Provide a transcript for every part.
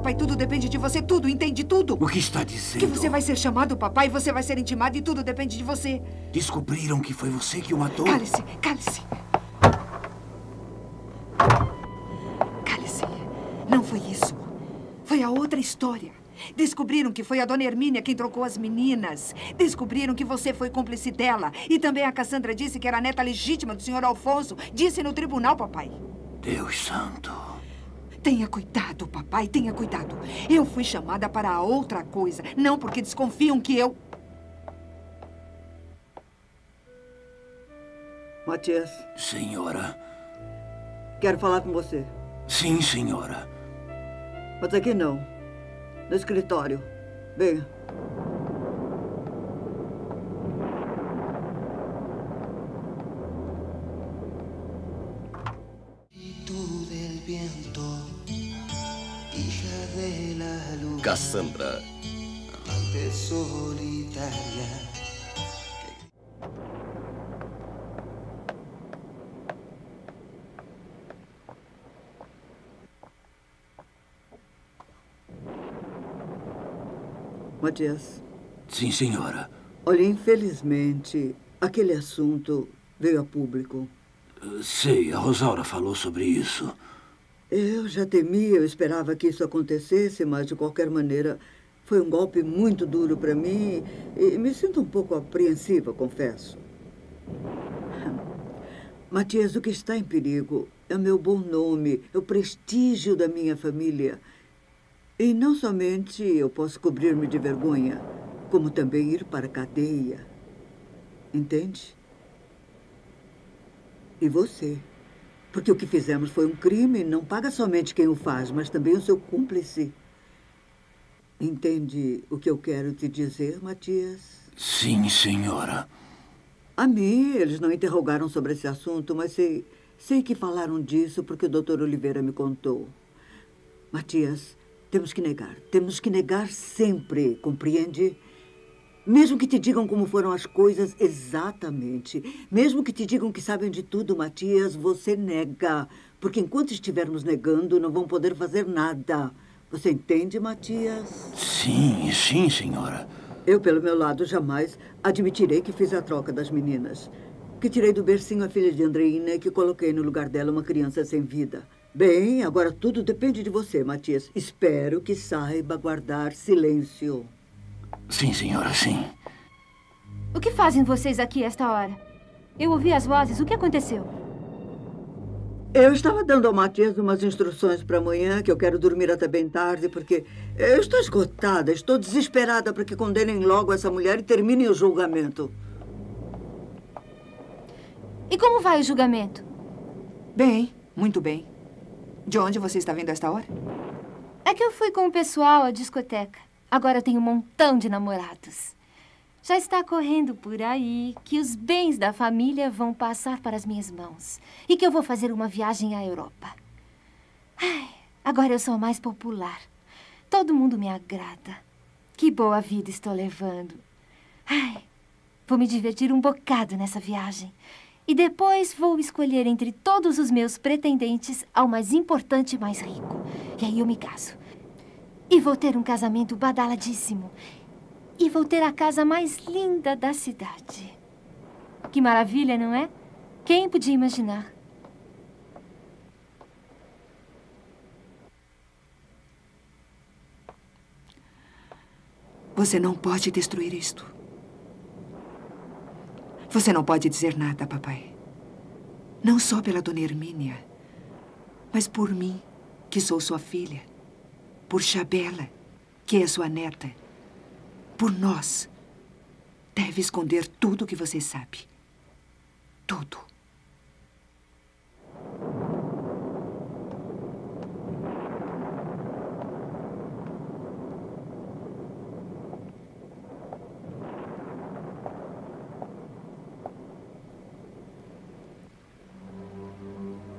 papai. Tudo depende de você. Tudo, entende? Tudo. O que está dizendo? Que você vai ser chamado, papai. Você vai ser intimado e tudo depende de você. Descobriram que foi você que o matou? Cale-se, cale-se. Cale-se. Não foi isso. Foi a outra história. Descobriram que foi a dona Hermínia quem trocou as meninas. Descobriram que você foi cúmplice dela. E também a Cassandra disse que era a neta legítima do senhor Alfonso. Disse no tribunal, papai. Deus santo. Tenha cuidado, papai, tenha cuidado. Eu fui chamada para outra coisa. Não porque desconfiam que eu... Matias. Senhora. Quero falar com você. Sim, senhora. Mas aqui não. No escritório. Venha. Cassandra. Amante solitaria. Matias. Sim, senhora. Olha, infelizmente, aquele assunto veio a público. Sei, a Rosaura falou sobre isso. Eu já temia, eu esperava que isso acontecesse, mas de qualquer maneira foi um golpe muito duro para mim e me sinto um pouco apreensiva, confesso. Matias, o que está em perigo é o meu bom nome, é o prestígio da minha família. E não somente eu posso cobrir-me de vergonha, como também ir para a cadeia. Entende? E você? Porque o que fizemos foi um crime, não paga somente quem o faz, mas também o seu cúmplice. Entende o que eu quero te dizer, Matias? Sim, senhora. A mim, eles não interrogaram sobre esse assunto, mas sei que falaram disso porque o Dr. Oliveira me contou. Matias, temos que negar sempre, compreende? Mesmo que te digam como foram as coisas exatamente, mesmo que te digam que sabem de tudo, Matias, você nega. Porque enquanto estivermos negando, não vão poder fazer nada. Você entende, Matias? Sim, sim, senhora. Eu, pelo meu lado, jamais admitirei que fiz a troca das meninas. Que tirei do bercinho a filha de Andreina e que coloquei no lugar dela uma criança sem vida. Bem, agora tudo depende de você, Matias. Espero que saiba guardar silêncio. Sim, senhora, sim. O que fazem vocês aqui esta hora? Eu ouvi as vozes. O que aconteceu? Eu estava dando ao Matias umas instruções para amanhã, que eu quero dormir até bem tarde, porque eu estou esgotada, estou desesperada para que condenem logo essa mulher e terminem o julgamento. E como vai o julgamento? Bem, muito bem. De onde você está vindo a esta hora? É que eu fui com o pessoal à discoteca. Agora eu tenho um montão de namorados. Já está correndo por aí que os bens da família vão passar para as minhas mãos. E que eu vou fazer uma viagem à Europa. Ai, agora eu sou a mais popular. Todo mundo me agrada. Que boa vida estou levando. Ai, vou me divertir um bocado nessa viagem. E depois vou escolher entre todos os meus pretendentes ao mais importante e mais rico. E aí eu me caso. E vou ter um casamento badaladíssimo. E vou ter a casa mais linda da cidade. Que maravilha, não é? Quem podia imaginar? Você não pode destruir isto. Você não pode dizer nada, papai. Não só pela dona Hermínia, mas por mim, que sou sua filha. Por Chabela, que é sua neta. Por nós. Deve esconder tudo o que você sabe. Tudo.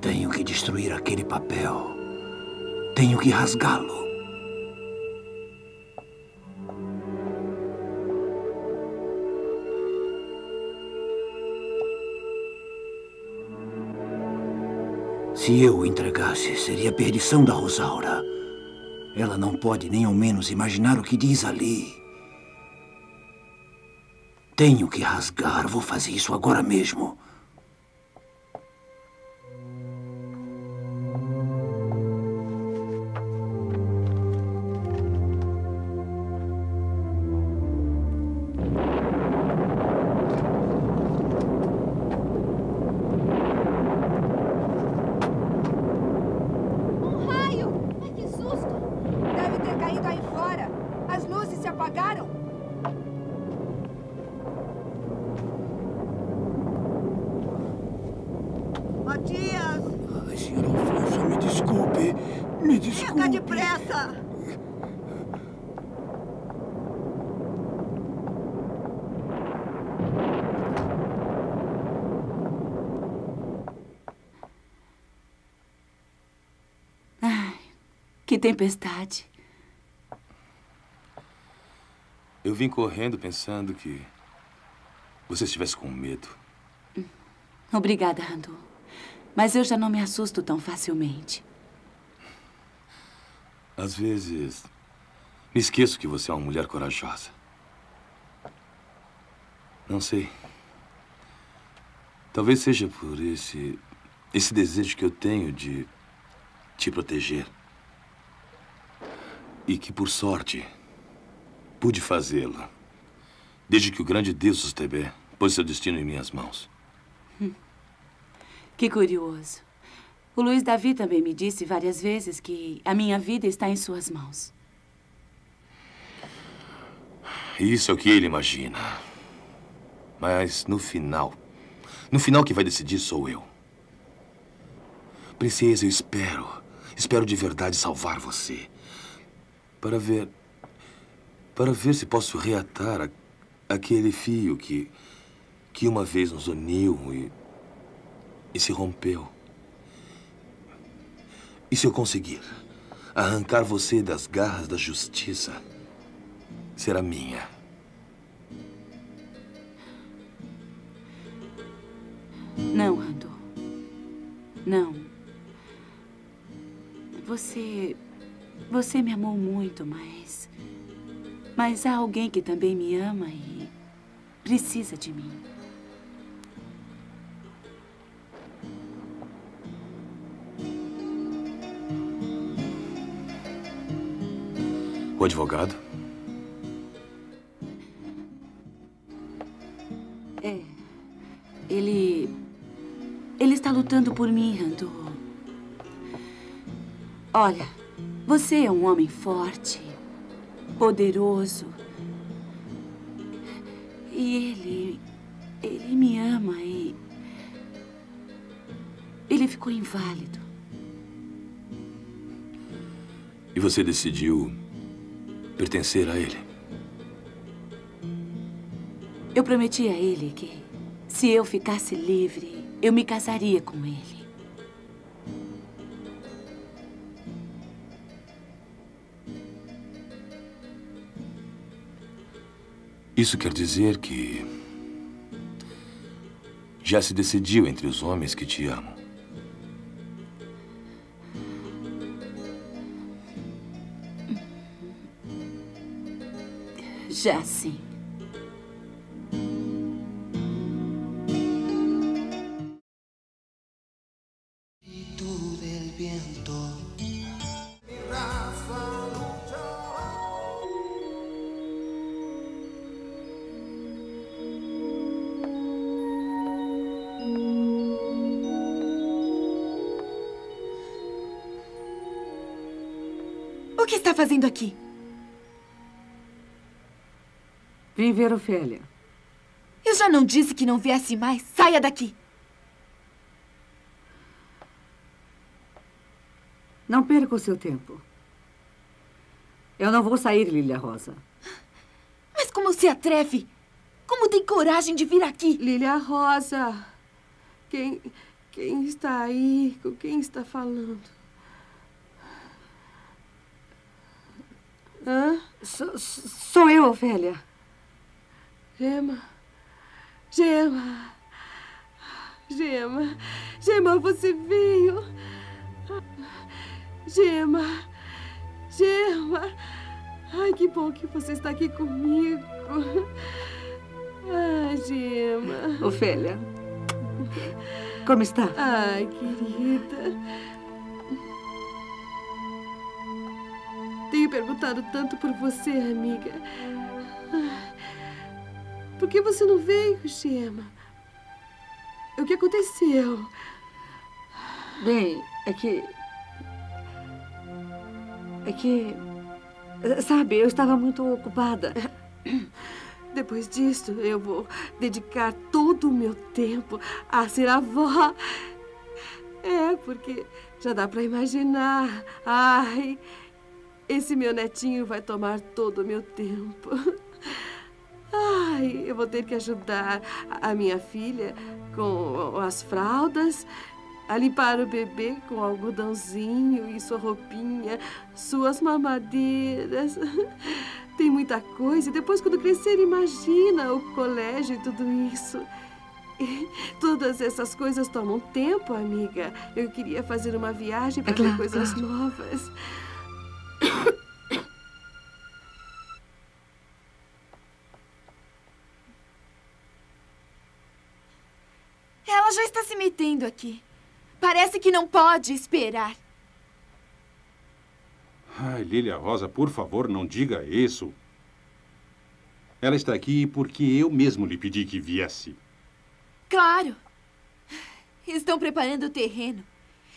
Tenho que destruir aquele papel. Tenho que rasgá-lo. Se eu o entregasse, seria a perdição da Rosaura. Ela não pode nem ao menos imaginar o que diz ali. Tenho que rasgar. Vou fazer isso agora mesmo. Matias! Ai, senhor Alfonso, me desculpe. Me desculpe. Chega depressa! Ai, que tempestade. Eu vim correndo pensando que você estivesse com medo. Obrigada, Randu. Mas eu já não me assusto tão facilmente. Às vezes, me esqueço que você é uma mulher corajosa. Não sei. Talvez seja por esse desejo que eu tenho de te proteger. E que, por sorte, pude fazê-lo. Desde que o grande Deus Sustebé pôs seu destino em minhas mãos. Que curioso. O Luiz Davi também me disse várias vezes que a minha vida está em suas mãos. Isso é o que ele imagina. Mas no final que vai decidir sou eu. Princesa, eu espero de verdade salvar você. Para ver se posso reatar aquele fio que uma vez nos uniu e se rompeu. E se eu conseguir arrancar você das garras da justiça, será minha. Não, Randu. Não. Você me amou muito, mas há alguém que também me ama e precisa de mim. O advogado? É. Ele está lutando por mim, Randu. Olha, você é um homem forte, poderoso. E ele me ama e ele ficou inválido. E você decidiu pertencer a ele? Eu prometi a ele que, se eu ficasse livre, eu me casaria com ele. Isso quer dizer que já se decidiu entre os homens que te amam. Já sim. Del viento. O que está fazendo aqui? Vim ver Ofélia. Eu já não disse que não viesse mais. Saia daqui. Não perca o seu tempo. Eu não vou sair, Lília Rosa. Mas como se atreve? Como tem coragem de vir aqui? Lília Rosa, quem está aí? Com quem está falando? Hã? Sou eu, Ofélia. Gema. Gema. Gema. Gema, você veio. Gema. Gema! Ai, que bom que você está aqui comigo. Ai, Gema. Ofélia, como está? Ai, querida. Tenho perguntado tanto por você, amiga. Por que você não veio, Gema? O que aconteceu? Bem, sabe, eu estava muito ocupada. Depois disso, eu vou dedicar todo o meu tempo a ser avó. Porque já dá para imaginar. Ai, esse meu netinho vai tomar todo o meu tempo. Ai, eu vou ter que ajudar a minha filha com as fraldas, a limpar o bebê com algodãozinho e sua roupinha, suas mamadeiras. Tem muita coisa. E depois, quando crescer, imagina o colégio e tudo isso. E todas essas coisas tomam tempo, amiga. Eu queria fazer uma viagem para ver coisas novas. Ela já está se metendo aqui. Parece que não pode esperar. Ai, Lilia Rosa, por favor, não diga isso. Ela está aqui porque eu mesmo lhe pedi que viesse. Claro. Estão preparando o terreno.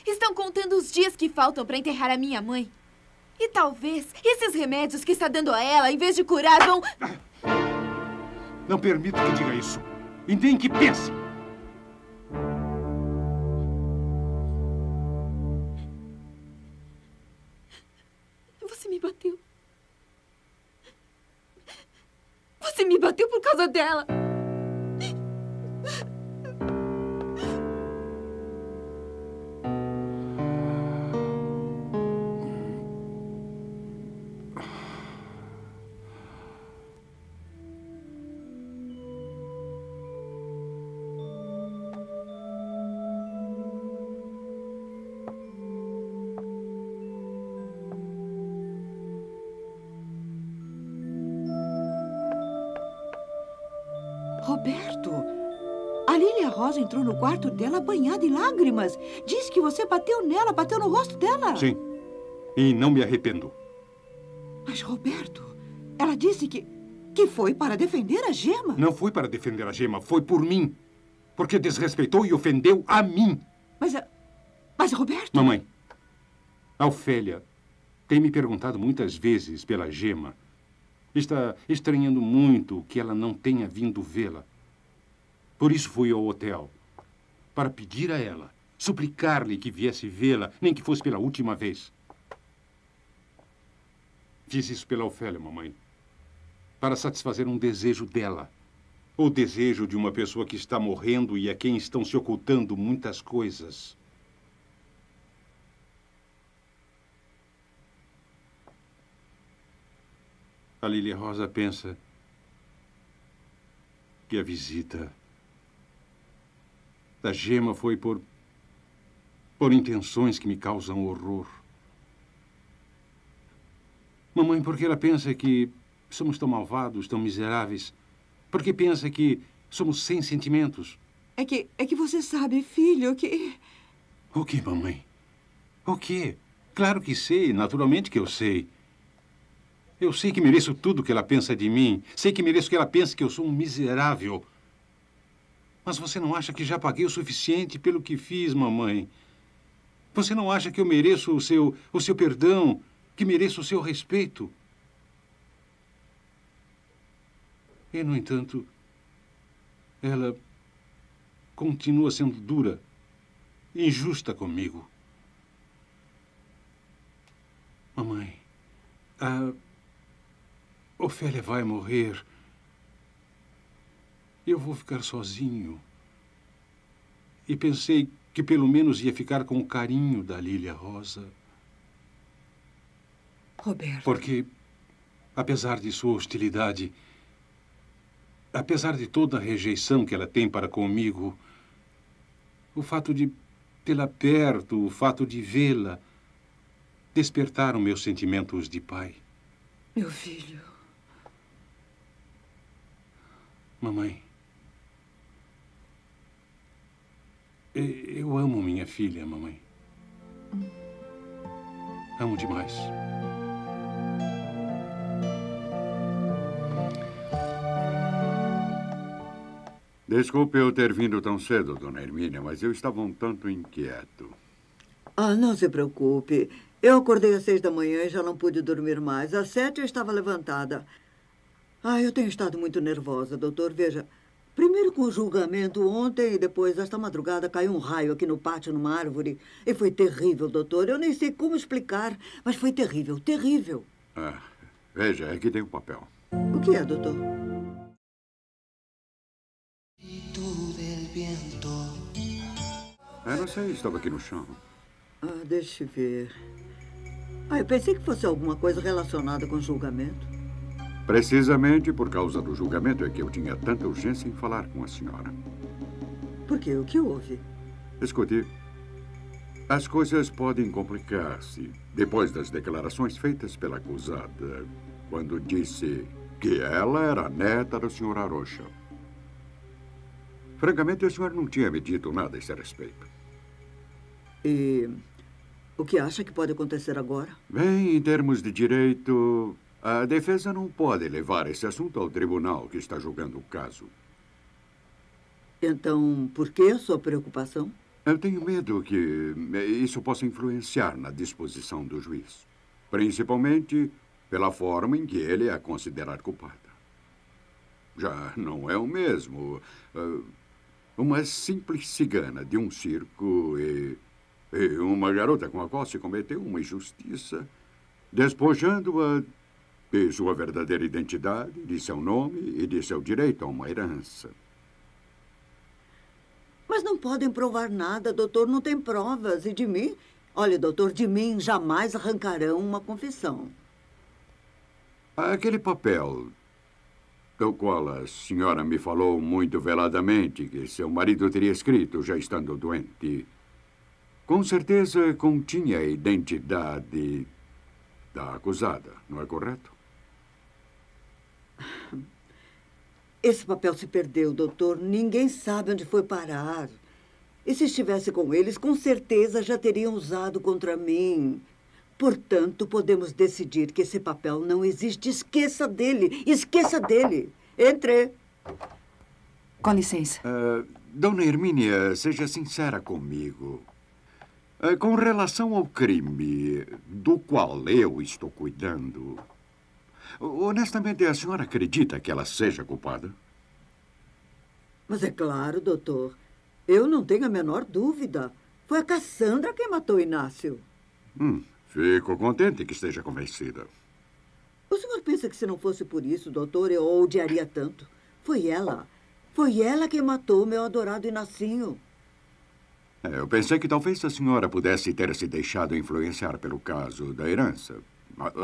Estão contando os dias que faltam para enterrar a minha mãe. E talvez esses remédios que está dando a ela, em vez de curar, vão... Não permito que diga isso. E nem que pense. Você me bateu. Você me bateu por causa dela. Roberto, a Lilia Rosa entrou no quarto dela banhada em lágrimas. Diz que você bateu nela, bateu no rosto dela. Sim, e não me arrependo. Mas, Roberto, ela disse que foi para defender a Gema. Não foi para defender a Gema, foi por mim. Porque desrespeitou e ofendeu a mim. Mas, Roberto... Mamãe, a Ofélia tem me perguntado muitas vezes pela Gema. Está estranhando muito que ela não tenha vindo vê-la. Por isso fui ao hotel, para pedir a ela, suplicar-lhe que viesse vê-la, nem que fosse pela última vez. Fiz isso pela Ofélia, mamãe, para satisfazer um desejo dela. O desejo de uma pessoa que está morrendo e a quem estão se ocultando muitas coisas. A Lilia Rosa pensa que a visita da Gema foi por intenções que me causam horror. Mamãe, porque ela pensa que somos tão malvados, tão miseráveis. Porque pensa que somos sem sentimentos. É que você sabe, filho, que... O que, mamãe? O quê? Claro que sei, naturalmente que eu sei. Eu sei que mereço tudo que ela pensa de mim. Sei que mereço que ela pense que eu sou um miserável. Mas você não acha que já paguei o suficiente pelo que fiz, mamãe? Você não acha que eu mereço o seu perdão, que mereço o seu respeito? E, no entanto, ela continua sendo dura, injusta comigo. Mamãe, a Ofélia vai morrer. Eu vou ficar sozinho. E pensei que pelo menos ia ficar com o carinho da Lilia Rosa. Roberto... Porque, apesar de sua hostilidade, apesar de toda a rejeição que ela tem para comigo, o fato de tê-la perto, o fato de vê-la, despertaram meus sentimentos de pai. Meu filho. Mamãe, eu amo minha filha, mamãe. Amo demais. Desculpe eu ter vindo tão cedo, dona Hermínia, mas eu estava um tanto inquieto. Ah, não se preocupe. Eu acordei às 6 da manhã e já não pude dormir mais. Às 7 eu estava levantada. Ah, eu tenho estado muito nervosa, doutor. Veja, primeiro com o julgamento ontem e depois, esta madrugada, caiu um raio aqui no pátio, numa árvore. E foi terrível, doutor. Eu nem sei como explicar, mas foi terrível, terrível. Ah, veja, aqui tem um papel. O que é, doutor? Não sei, estava aqui no chão. Ah, deixa eu ver. Ah, eu pensei que fosse alguma coisa relacionada com julgamento. Precisamente por causa do julgamento é que eu tinha tanta urgência em falar com a senhora. Por quê? O que houve? Escute, as coisas podem complicar-se depois das declarações feitas pela acusada, quando disse que ela era a neta da senhora Rocha. Francamente, a senhora não tinha me dito nada a esse respeito. E o que acha que pode acontecer agora? Bem, em termos de direito, a defesa não pode levar esse assunto ao tribunal que está julgando o caso. Então, por que a sua preocupação? Eu tenho medo que isso possa influenciar na disposição do juiz. Principalmente pela forma em que ele a considerar culpada. Já não é o mesmo. Uma simples cigana de um circo e uma garota com a qual se cometeu uma injustiça, despojando-a de sua verdadeira identidade, de seu nome e de seu direito a uma herança. Mas não podem provar nada, doutor. Não tem provas. E de mim? Olha, doutor, de mim jamais arrancarão uma confissão. Aquele papel do qual a senhora me falou muito veladamente que seu marido teria escrito já estando doente, com certeza continha a identidade da acusada, não é correto? Esse papel se perdeu, doutor. Ninguém sabe onde foi parar. E se estivesse com eles, com certeza já teriam usado contra mim. Portanto, podemos decidir que esse papel não existe. Esqueça dele. Esqueça dele. Entre. Com licença. Dona Hermínia, seja sincera comigo. Com relação ao crime do qual eu estou cuidando, honestamente, a senhora acredita que ela seja culpada? Mas é claro, doutor. Eu não tenho a menor dúvida. Foi a Cassandra quem matou Inácio. Fico contente que esteja convencida. O senhor pensa que se não fosse por isso, doutor, eu a odiaria tanto? Foi ela. Foi ela quem matou meu adorado Inacinho. Eu pensei que talvez a senhora pudesse ter se deixado influenciar pelo caso da herança.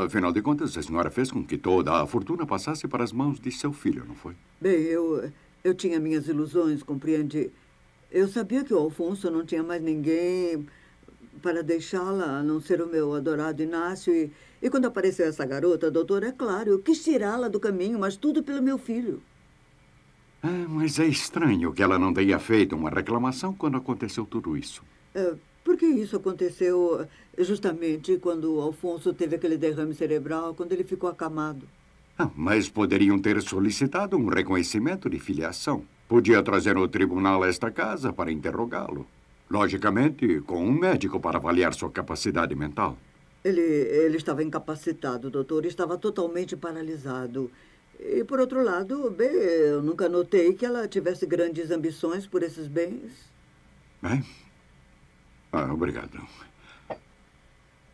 Afinal de contas, a senhora fez com que toda a fortuna passasse para as mãos de seu filho, não foi? Bem, eu tinha minhas ilusões, compreende? Eu sabia que o Alfonso não tinha mais ninguém para deixá-la, a não ser o meu adorado Inácio. E quando apareceu essa garota, doutor, é claro, eu quis tirá-la do caminho, mas tudo pelo meu filho. Mas é estranho que ela não tenha feito uma reclamação quando aconteceu tudo isso. Porque isso aconteceu justamente quando o Alfonso teve aquele derrame cerebral, quando ele ficou acamado. Mas poderiam ter solicitado um reconhecimento de filiação. Podia trazer o tribunal a esta casa para interrogá-lo. Logicamente, com um médico para avaliar sua capacidade mental. Ele estava incapacitado, doutor. Estava totalmente paralisado. E, por outro lado, bem, eu nunca notei que ela tivesse grandes ambições por esses bens. Bem, obrigado.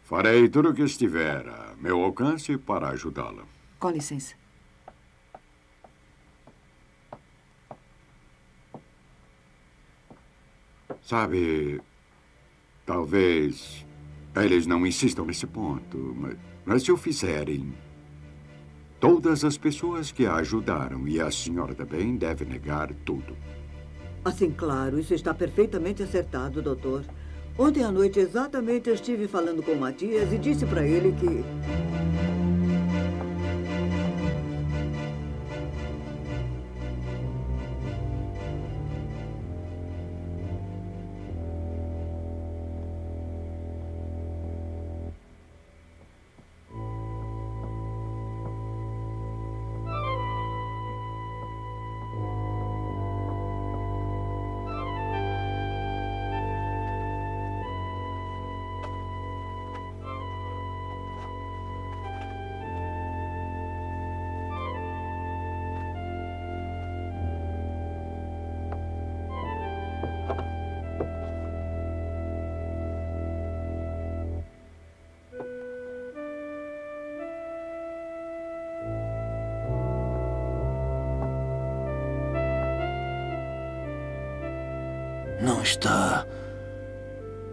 Farei tudo o que estiver a meu alcance para ajudá-la. Com licença. Sabe, talvez eles não insistam nesse ponto, mas se o fizerem, todas as pessoas que a ajudaram e a senhora também devem negar tudo. Assim, claro, isso está perfeitamente acertado, doutor. Ontem à noite, exatamente, eu estive falando com o Matias e disse para ele que...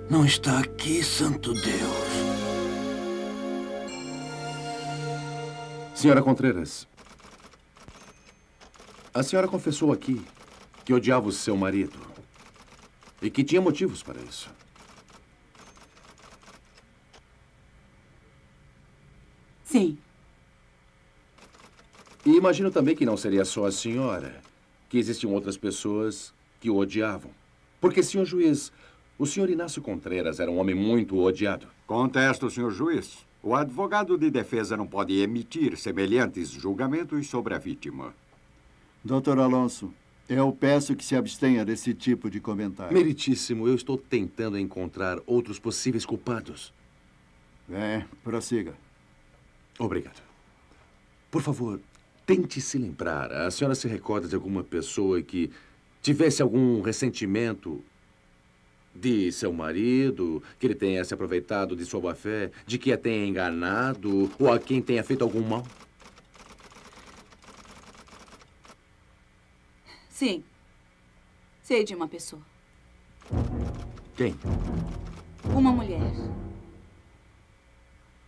Não está aqui, santo Deus. Senhora Contreras, a senhora confessou aqui que odiava o seu marido e que tinha motivos para isso. Sim. E imagino também que não seria só a senhora, que existiam outras pessoas que o odiavam. Porque, senhor juiz, o senhor Inácio Contreras era um homem muito odiado. Contesto, senhor juiz. O advogado de defesa não pode emitir semelhantes julgamentos sobre a vítima. Doutor Alonso, eu peço que se abstenha desse tipo de comentário. Meritíssimo, eu estou tentando encontrar outros possíveis culpados. Prossiga. Obrigado. Por favor, tente se lembrar. A senhora se recorda de alguma pessoa que tivesse algum ressentimento de seu marido, que ele tenha se aproveitado de sua boa-fé, de que a tenha enganado ou a quem tenha feito algum mal? Sim. Sei de uma pessoa. Quem? Uma mulher.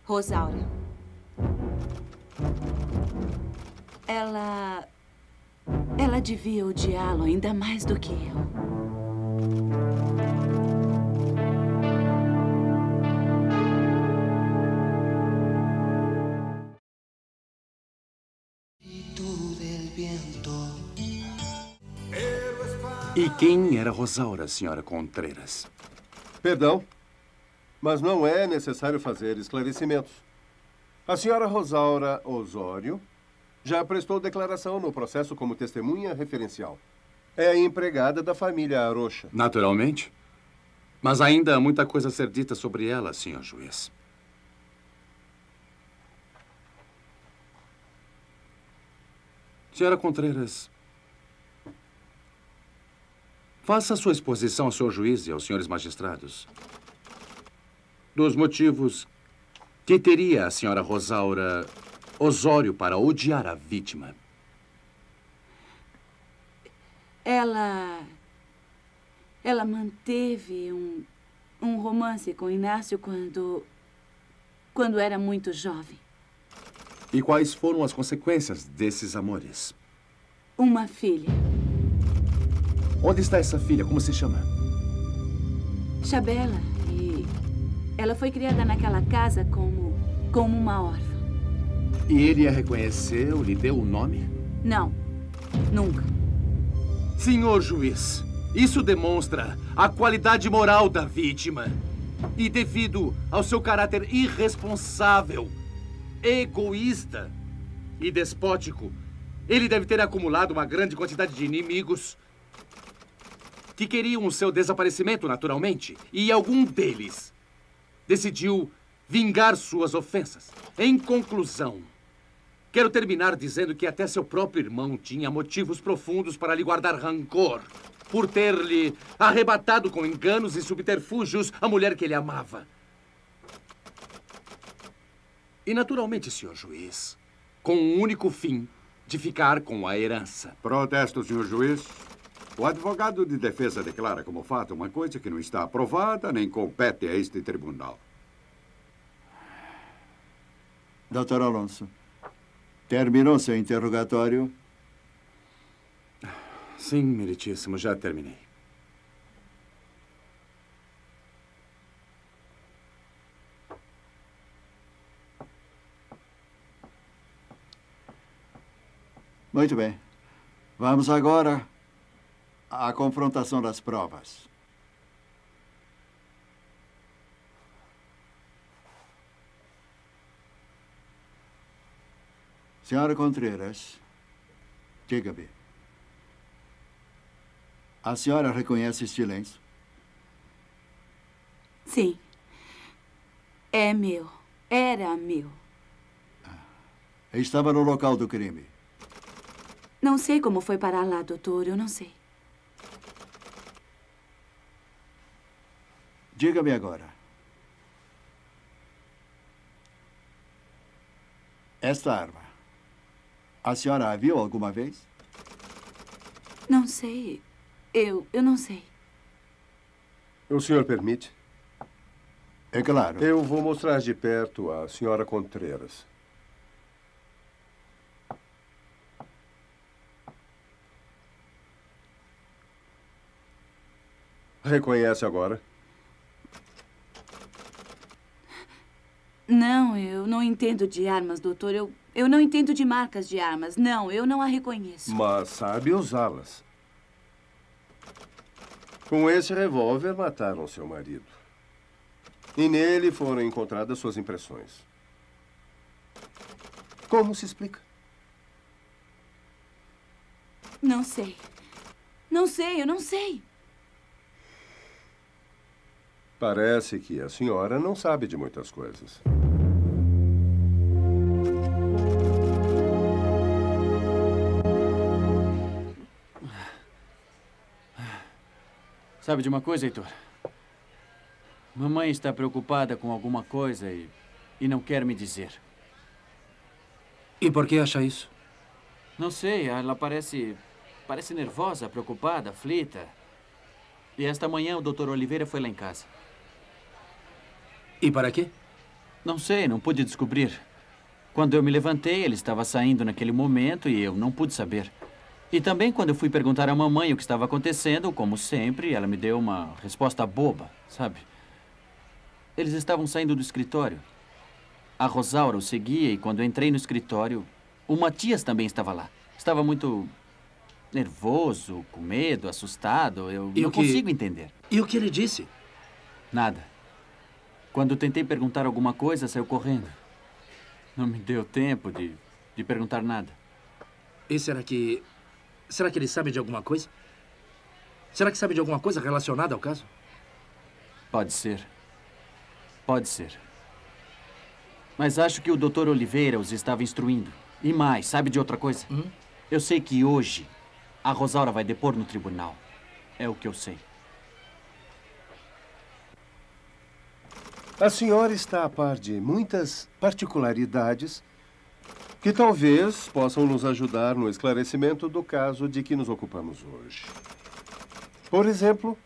Rosaura. Ela devia odiá-lo ainda mais do que eu. E quem era Rosaura, senhora Contreras? Perdão, mas não é necessário fazer esclarecimentos. A senhora Rosaura Osório já prestou declaração no processo como testemunha referencial. É a empregada da família Arocha. Naturalmente. Mas ainda há muita coisa a ser dita sobre ela, senhor juiz. Senhora Contreras, faça sua exposição ao senhor juiz e aos senhores magistrados dos motivos que teria a senhora Rosaura Osório para odiar a vítima. Ela manteve um romance com Inácio quando era muito jovem. E quais foram as consequências desses amores? Uma filha. Onde está essa filha? Como se chama? Chabela. E ela foi criada naquela casa como uma órfã. E ele a reconheceu, lhe deu o nome? Não, nunca. Senhor juiz, isso demonstra a qualidade moral da vítima. E devido ao seu caráter irresponsável, egoísta e despótico, ele deve ter acumulado uma grande quantidade de inimigos que queriam o seu desaparecimento naturalmente. E algum deles decidiu vingar suas ofensas. Em conclusão, quero terminar dizendo que até seu próprio irmão tinha motivos profundos para lhe guardar rancor por ter-lhe arrebatado com enganos e subterfúgios a mulher que ele amava. E naturalmente, senhor juiz, com o único fim de ficar com a herança. Protesto, senhor juiz. O advogado de defesa declara como fato uma coisa que não está aprovada nem compete a este tribunal. Doutor Alonso, terminou seu interrogatório? Sim, meritíssimo, já terminei. Muito bem. Vamos agora à confrontação das provas. Senhora Contreras, diga-me. A senhora reconhece este lenço? Sim. É meu. Era meu. Estava no local do crime. Não sei como foi parar lá, doutor. Eu não sei. Diga-me agora. Esta arma, a senhora a viu alguma vez? Não sei. Eu não sei. O senhor permite? É claro. Eu vou mostrar de perto a senhora Contreras. Reconhece agora? Não, eu não entendo de armas, doutor. Eu não entendo de marcas de armas. Não, eu não a reconheço. Mas sabe usá-las. Com esse revólver, mataram seu marido. E nele foram encontradas suas impressões. Como se explica? Não sei. Não sei, eu não sei. Parece que a senhora não sabe de muitas coisas. Sabe de uma coisa, Heitor? Mamãe está preocupada com alguma coisa e não quer me dizer. E por que acha isso? Não sei, ela parece nervosa, preocupada, aflita. E esta manhã o Dr. Oliveira foi lá em casa. E para quê? Não sei, não pude descobrir. Quando eu me levantei, ele estava saindo naquele momento e eu não pude saber. E também quando eu fui perguntar à mamãe o que estava acontecendo, como sempre, ela me deu uma resposta boba, sabe? Eles estavam saindo do escritório. A Rosaura o seguia e quando eu entrei no escritório, o Matias também estava lá. Estava muito nervoso, com medo, assustado. Eu não consigo entender. E o que ele disse? Nada. Quando tentei perguntar alguma coisa, saiu correndo. Não me deu tempo de perguntar nada. E será que ele sabe de alguma coisa? Será que sabe de alguma coisa relacionada ao caso? Pode ser. Pode ser. Mas acho que o Dr. Oliveira os estava instruindo. E mais, sabe de outra coisa? Eu sei que hoje a Rosaura vai depor no tribunal. É o que eu sei. A senhora está a par de muitas particularidades que talvez possam nos ajudar no esclarecimento do caso de que nos ocupamos hoje. Por exemplo,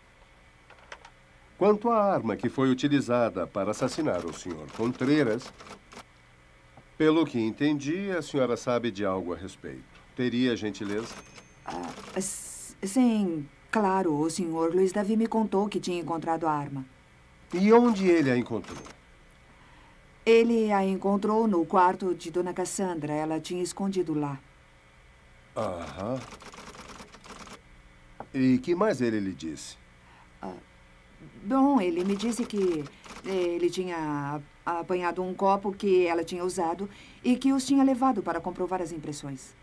quanto à arma que foi utilizada para assassinar o Sr. Contreras, pelo que entendi, a senhora sabe de algo a respeito. Teria gentileza? Sim, claro. O Sr. Luiz Davi me contou que tinha encontrado a arma. E onde ele a encontrou? Ele a encontrou no quarto de Dona Cassandra. Ela tinha escondido lá. Aham. E que mais ele lhe disse? Bom, ele me disse que ele tinha apanhado um copo que ela tinha usado e que os tinha levado para comprovar as impressões.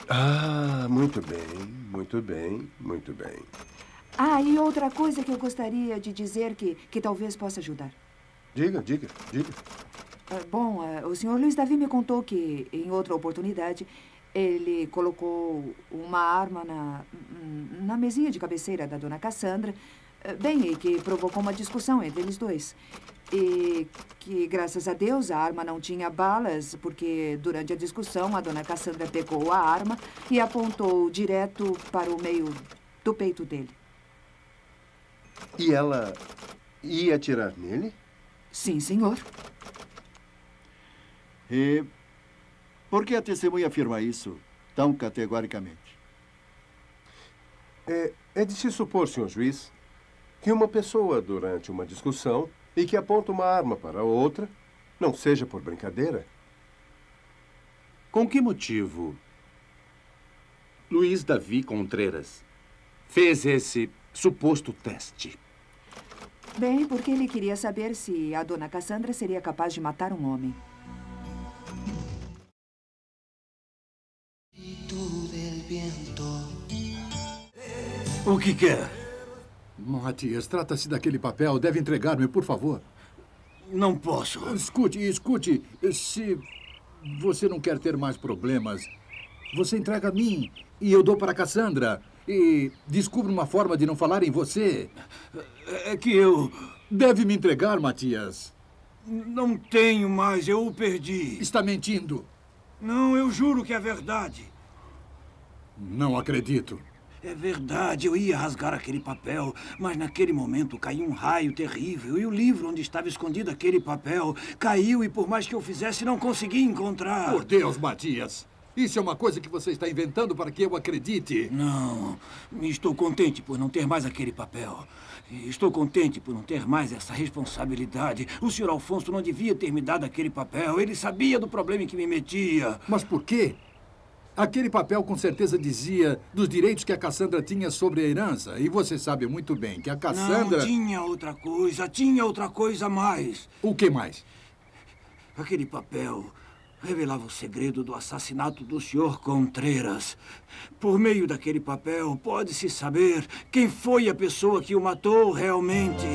Ah, muito bem, muito bem, muito bem. E outra coisa que eu gostaria de dizer que talvez possa ajudar. Diga. Bom, o Sr. Luiz Davi me contou que, em outra oportunidade, ele colocou uma arma na mesinha de cabeceira da Dona Cassandra, e que provocou uma discussão entre eles dois. E que, graças a Deus, a arma não tinha balas, porque, durante a discussão, a Dona Cassandra pegou a arma e apontou direto para o meio do peito dele. E ela ia atirar nele? Sim, senhor. E por que a testemunha afirma isso tão categoricamente? É de se supor, senhor juiz, que uma pessoa, durante uma discussão, e que aponta uma arma para outra, não seja por brincadeira. Com que motivo Luiz Davi Contreras fez esse suposto teste. Bem, porque ele queria saber se a dona Cassandra seria capaz de matar um homem. O que quer? Matias, trata-se daquele papel. Deve entregar-me, por favor. Não posso. Escute. Se você não quer ter mais problemas, você entrega a mim e eu dou para a Cassandra. E descubro uma forma de não falar em você. É que eu... Deve me entregar, Matias. Não tenho mais, eu o perdi. Está mentindo. Não, eu juro que é verdade. Não acredito. É verdade, eu ia rasgar aquele papel, mas naquele momento caiu um raio terrível e o livro onde estava escondido aquele papel caiu e por mais que eu fizesse, não consegui encontrar. Por Deus, Matias. Isso é uma coisa que você está inventando para que eu acredite. Não, estou contente por não ter mais aquele papel. Estou contente por não ter mais essa responsabilidade. O Sr. Alfonso não devia ter me dado aquele papel. Ele sabia do problema em que me metia. Mas por quê? Aquele papel com certeza dizia dos direitos que a Cassandra tinha sobre a herança. E você sabe muito bem que a Cassandra... Não, tinha outra coisa a mais. O que mais? Aquele papel revelava o segredo do assassinato do Sr. Contreras. Por meio daquele papel, pode-se saber quem foi a pessoa que o matou realmente.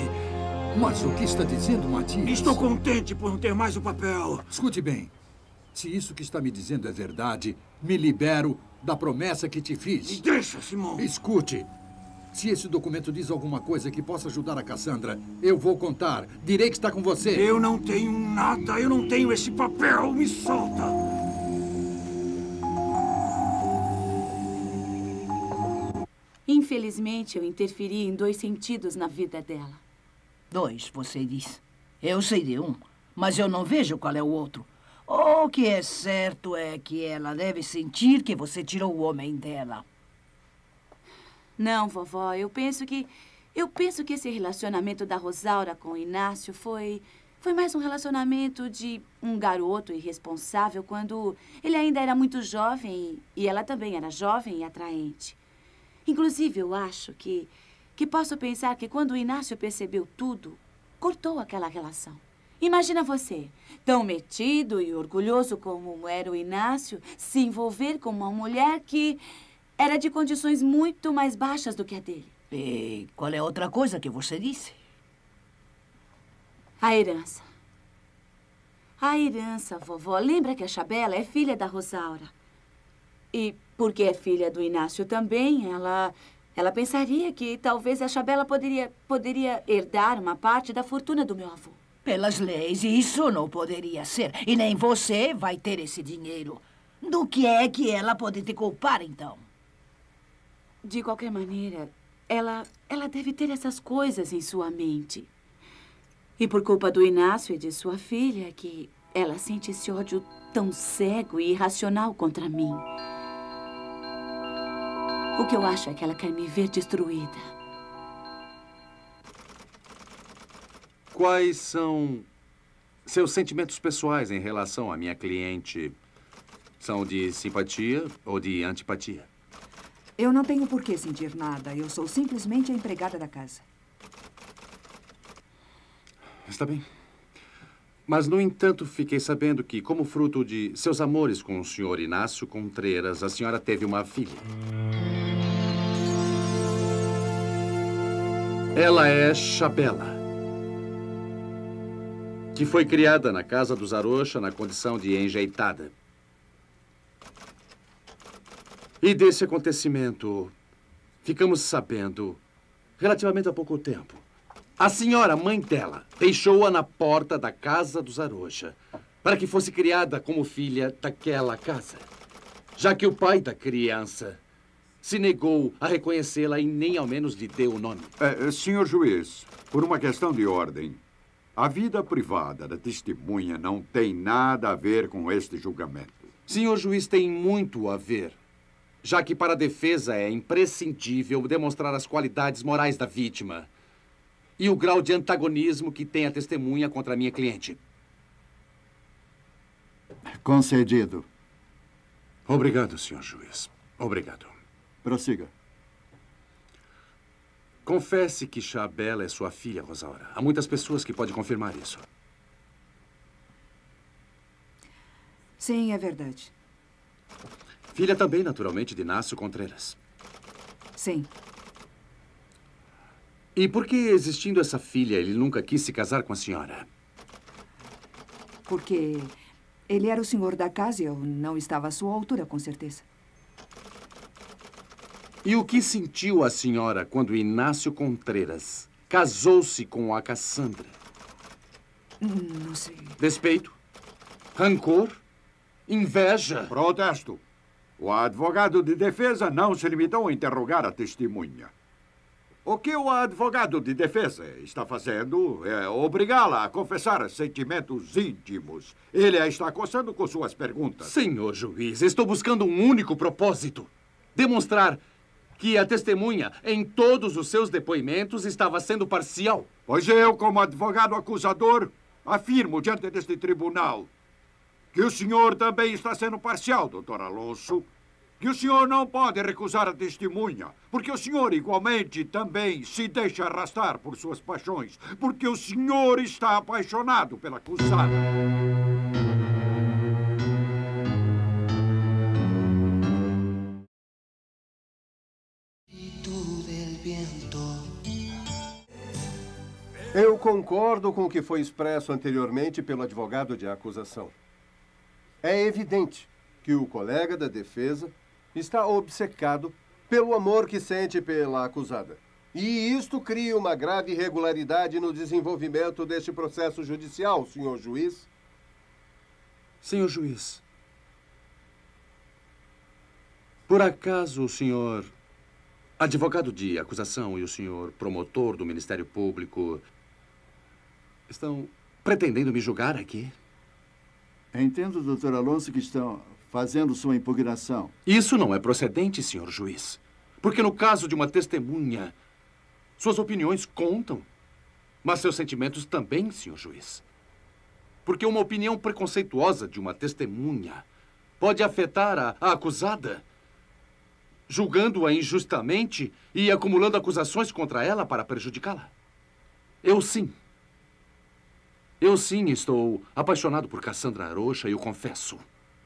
Mas o que está dizendo, Matias? Estou contente por não ter mais o papel. Escute bem. Se isso que está me dizendo é verdade, me libero da promessa que te fiz. Me deixa, Simão. Escute. Se esse documento diz alguma coisa que possa ajudar a Cassandra, eu vou contar. Direi que está com você. Eu não tenho nada. Eu não tenho esse papel. Me solta. Infelizmente, eu interferi em 2 sentidos na vida dela. 2, você diz. Eu sei de um, mas eu não vejo qual é o outro. O que é certo é que ela deve sentir que você tirou o homem dela. Não, vovó, eu penso que esse relacionamento da Rosaura com o Inácio foi mais um relacionamento de um garoto irresponsável quando ele ainda era muito jovem e ela também era jovem e atraente. Inclusive, eu acho que posso pensar que quando o Inácio percebeu tudo, cortou aquela relação. Imagina você, tão metido e orgulhoso como era o Inácio, se envolver com uma mulher que era de condições muito mais baixas do que a dele. E qual é a outra coisa que você disse? A herança. A herança, vovó. Lembra que a Chabela é filha da Rosaura. E porque é filha do Inácio também, ela pensaria que talvez a Chabela poderia herdar uma parte da fortuna do meu avô. Pelas leis, isso não poderia ser. E nem você vai ter esse dinheiro. Do que é que ela pode te culpar, então? De qualquer maneira, ela deve ter essas coisas em sua mente. E por culpa do Inácio e de sua filha, que ela sente esse ódio tão cego e irracional contra mim. O que eu acho é que ela quer me ver destruída. Quais são seus sentimentos pessoais em relação à minha cliente? São de simpatia ou de antipatia? Eu não tenho por que sentir nada. Eu sou simplesmente a empregada da casa. Está bem. Mas, no entanto, fiquei sabendo que, como fruto de seus amores com o Sr. Inácio Contreras, a senhora teve uma filha. Ela é Chabela, que foi criada na casa dos Arocha na condição de enjeitada. E desse acontecimento, ficamos sabendo relativamente há pouco tempo. A senhora, mãe dela, deixou-a na porta da casa dos Arocha para que fosse criada como filha daquela casa, já que o pai da criança se negou a reconhecê-la e nem ao menos lhe deu o nome. Senhor juiz, por uma questão de ordem, a vida privada da testemunha não tem nada a ver com este julgamento. Senhor juiz, tem muito a ver, já que para a defesa é imprescindível demonstrar as qualidades morais da vítima e o grau de antagonismo que tem a testemunha contra a minha cliente. Concedido. Obrigado, senhor juiz. Obrigado. Prossiga. Confesse que Chabela é sua filha, Rosaura. Há muitas pessoas que podem confirmar isso. Sim, é verdade. Filha também, naturalmente, de Inácio Contreras. Sim. E por que, existindo essa filha, ele nunca quis se casar com a senhora? Porque ele era o senhor da casa e eu não estava à sua altura, com certeza. E o que sentiu a senhora quando Inácio Contreras casou-se com a Cassandra? Não sei. Despeito? Rancor? Inveja? Protesto. O advogado de defesa não se limitou a interrogar a testemunha. O que o advogado de defesa está fazendo é obrigá-la a confessar sentimentos íntimos. Ele a está acossando com suas perguntas. Senhor juiz, estou buscando um único propósito. Demonstrar que a testemunha, em todos os seus depoimentos, estava sendo parcial. Pois eu, como advogado acusador, afirmo diante deste tribunal que o senhor também está sendo parcial, doutor Alonso. Que o senhor não pode recusar a testemunha, porque o senhor igualmente também se deixa arrastar por suas paixões, porque o senhor está apaixonado pela acusada. Eu concordo com o que foi expresso anteriormente pelo advogado de acusação. É evidente que o colega da defesa está obcecado pelo amor que sente pela acusada. E isto cria uma grave irregularidade no desenvolvimento deste processo judicial, senhor juiz. Senhor juiz, por acaso o senhor advogado de acusação e o senhor promotor do Ministério Público estão pretendendo me julgar aqui? Entendo, doutor Alonso, que estão fazendo sua impugnação. Isso não é procedente, senhor juiz. Porque no caso de uma testemunha, suas opiniões contam, mas seus sentimentos também, senhor juiz. Porque uma opinião preconceituosa de uma testemunha pode afetar a acusada, julgando-a injustamente e acumulando acusações contra ela para prejudicá-la. Eu sim estou apaixonado por Cassandra Arocha e o confesso.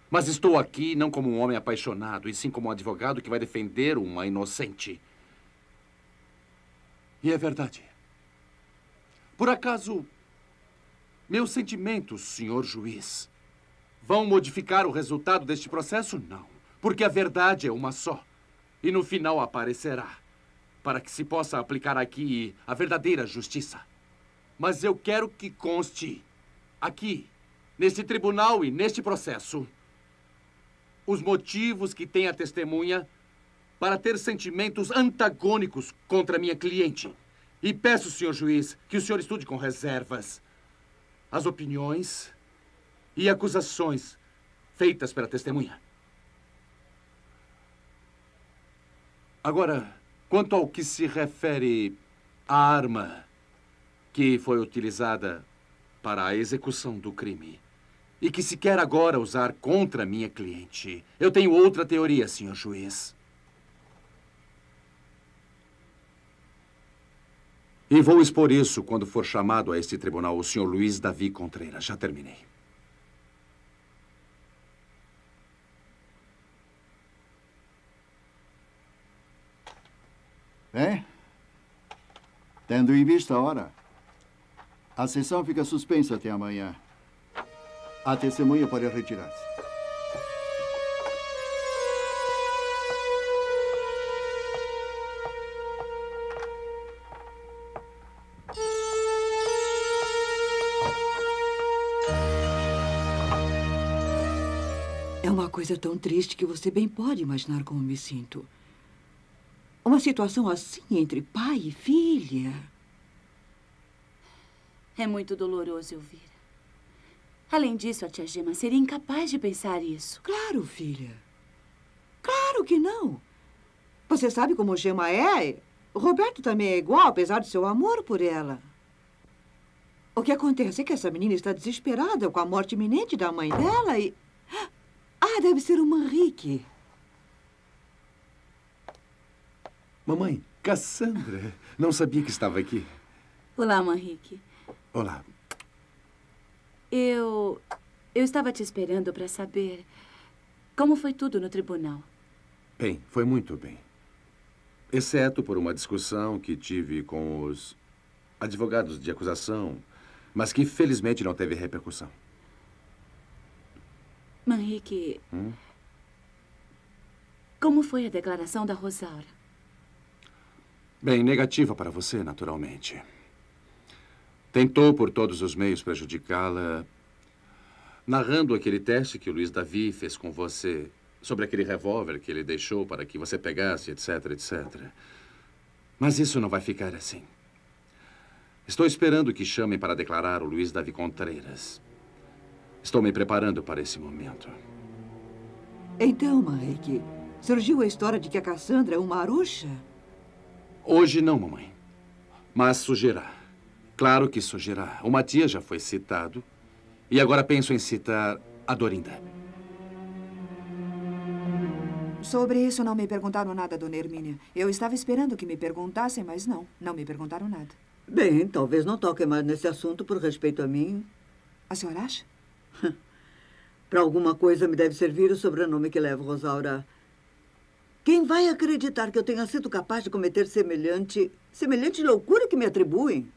Mas estou aqui não como um homem apaixonado, e sim como um advogado que vai defender uma inocente. E é verdade. Por acaso, meus sentimentos, senhor juiz, vão modificar o resultado deste processo? Não. Porque a verdade é uma só. E no final aparecerá, para que se possa aplicar aqui a verdadeira justiça. Mas eu quero que conste aqui, neste tribunal e neste processo, os motivos que tem a testemunha para ter sentimentos antagônicos contra minha cliente. E peço, senhor juiz, que o senhor estude com reservas as opiniões e acusações feitas pela testemunha. Agora, quanto ao que se refere à arma que foi utilizada para a execução do crime e que se quer agora usar contra minha cliente, eu tenho outra teoria, senhor juiz. E vou expor isso quando for chamado a este tribunal o senhor Luiz Davi Contreras. Já terminei. Bem, tendo em vista a hora, a sessão fica suspensa até amanhã. A testemunha pode retirar-se. É uma coisa tão triste que você bem pode imaginar como me sinto. Uma situação assim entre pai e filha. É muito doloroso, Elvira. Além disso, a tia Gema seria incapaz de pensar isso. Claro, filha. Claro que não. Você sabe como Gema é? O Roberto também é igual, apesar do seu amor por ela. O que acontece é que essa menina está desesperada com a morte iminente da mãe dela e... Ah, deve ser o Manrique. Mamãe, Cassandra. Não sabia que estava aqui. Olá, Manrique. Olá. Eu estava te esperando para saber como foi tudo no tribunal. Bem, foi muito bem. Exceto por uma discussão que tive com os advogados de acusação, mas que felizmente não teve repercussão. Manrique, como foi a declaração da Rosaura? Bem, negativa para você, naturalmente. Tentou por todos os meios prejudicá-la, narrando aquele teste que o Luiz Davi fez com você sobre aquele revólver que ele deixou para que você pegasse, etc, etc. Mas isso não vai ficar assim. Estou esperando que chamem para declarar o Luiz Davi Contreiras. Estou me preparando para esse momento. Então, Manrique, surgiu a história de que a Cassandra é uma aruxa? Hoje não, mamãe. Mas surgirá. Claro que surgirá. O Matias já foi citado. E agora penso em citar a Dorinda. Sobre isso não me perguntaram nada, dona Hermínia. Eu estava esperando que me perguntassem, mas não me perguntaram nada. Bem, talvez não toque mais nesse assunto por respeito a mim. A senhora acha? Para alguma coisa me deve servir o sobrenome que levo, Rosaura. Quem vai acreditar que eu tenha sido capaz de cometer semelhante loucura que me atribuem?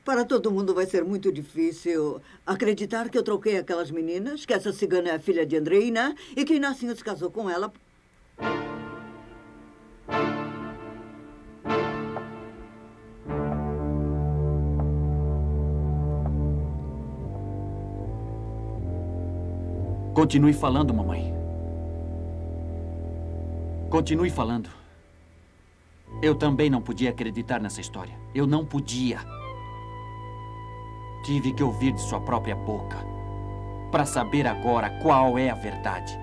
Para todo mundo vai ser muito difícil acreditar que eu troquei aquelas meninas, que essa cigana é a filha de Andreina e que Inácio se casou com ela. Continue falando, mamãe. Continue falando. Eu também não podia acreditar nessa história. Eu não podia. Tive que ouvir de sua própria boca para saber agora qual é a verdade.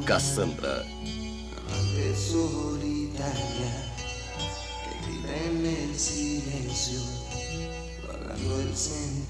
Cassandra. Solitaria que vive en el silencio, vagando el sentido.